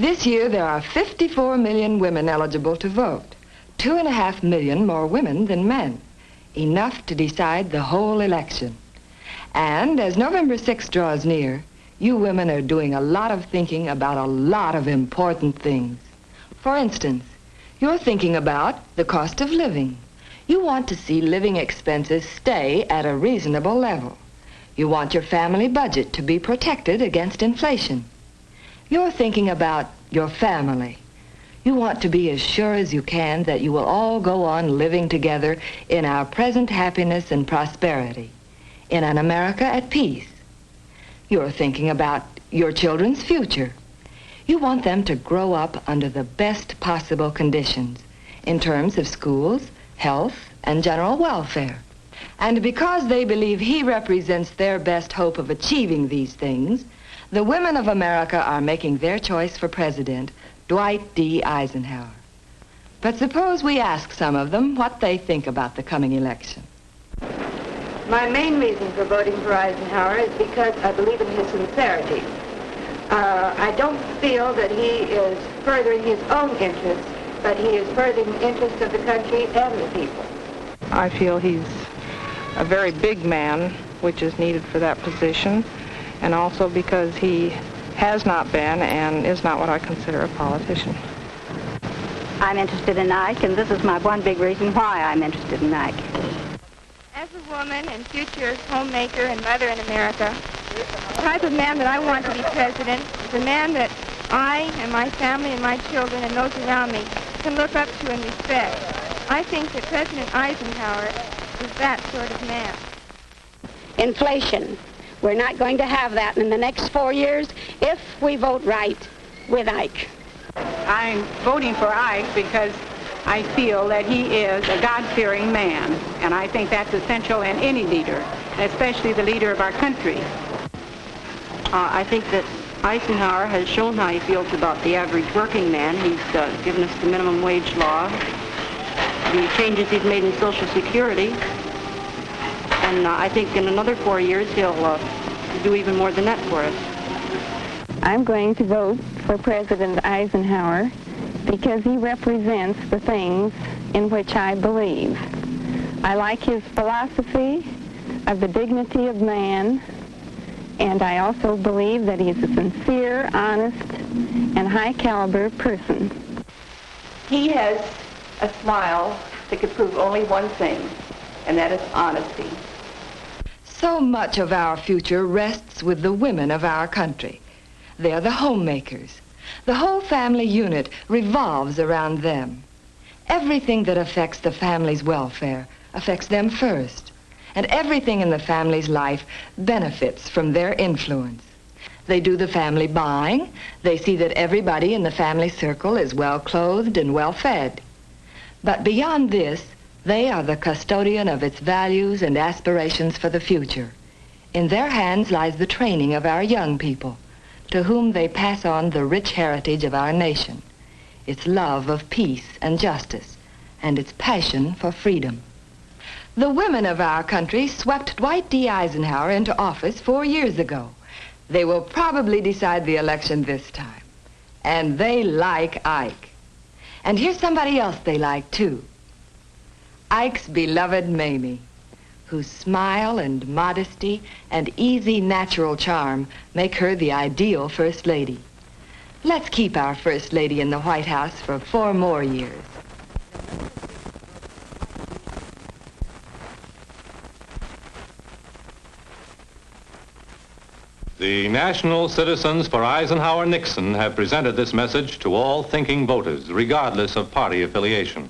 This year, there are 54 million women eligible to vote. 2.5 million more women than men. Enough to decide the whole election. And as November 6th draws near, you women are doing a lot of thinking about a lot of important things. For instance, you're thinking about the cost of living. You want to see living expenses stay at a reasonable level. You want your family budget to be protected against inflation. You're thinking about your family. You want to be as sure as you can that you will all go on living together in our present happiness and prosperity, in an America at peace. You're thinking about your children's future. You want them to grow up under the best possible conditions in terms of schools, health, and general welfare. And because they believe he represents their best hope of achieving these things, the women of America are making their choice for president, Dwight D. Eisenhower. But suppose we ask some of them what they think about the coming election. My main reason for voting for Eisenhower is because I believe in his sincerity. I don't feel that he is furthering his own interests, but he is furthering the interests of the country and the people. I feel he's a very big man, which is needed for that position, and also because he has not been and is not what I consider a politician. I'm interested in Ike, and this is my one big reason why I'm interested in Ike. As a woman and future homemaker and mother in America, the type of man that I want to be president is a man that I and my family and my children and those around me can look up to and respect. I think that President Eisenhower is that sort of man. Inflation. We're not going to have that in the next 4 years if we vote right with Ike. I'm voting for Ike because I feel that he is a God-fearing man, and I think that's essential in any leader, especially the leader of our country. I think that Eisenhower has shown how he feels about the average working man. He's given us the minimum wage law, the changes he's made in Social Security, and I think in another 4 years he'll do even more than that for us. I'm going to vote for President Eisenhower because he represents the things in which I believe. I like his philosophy of the dignity of man, and I also believe that he's a sincere, honest, and high-caliber person. He has a smile that could prove only one thing, and that is honesty. So much of our future rests with the women of our country. They're the homemakers. The whole family unit revolves around them. Everything that affects the family's welfare affects them first, and everything in the family's life benefits from their influence. They do the family buying. They see that everybody in the family circle is well-clothed and well-fed. But beyond this, they are the custodian of its values and aspirations for the future. In their hands lies the training of our young people, to whom they pass on the rich heritage of our nation, its love of peace and justice, and its passion for freedom. The women of our country swept Dwight D. Eisenhower into office 4 years ago. They will probably decide the election this time. And they like Ike. And here's somebody else they like, too. Ike's beloved Mamie, whose smile and modesty and easy natural charm make her the ideal First Lady. Let's keep our First Lady in the White House for 4 more years. The National Citizens for Eisenhower Nixon have presented this message to all thinking voters, regardless of party affiliation.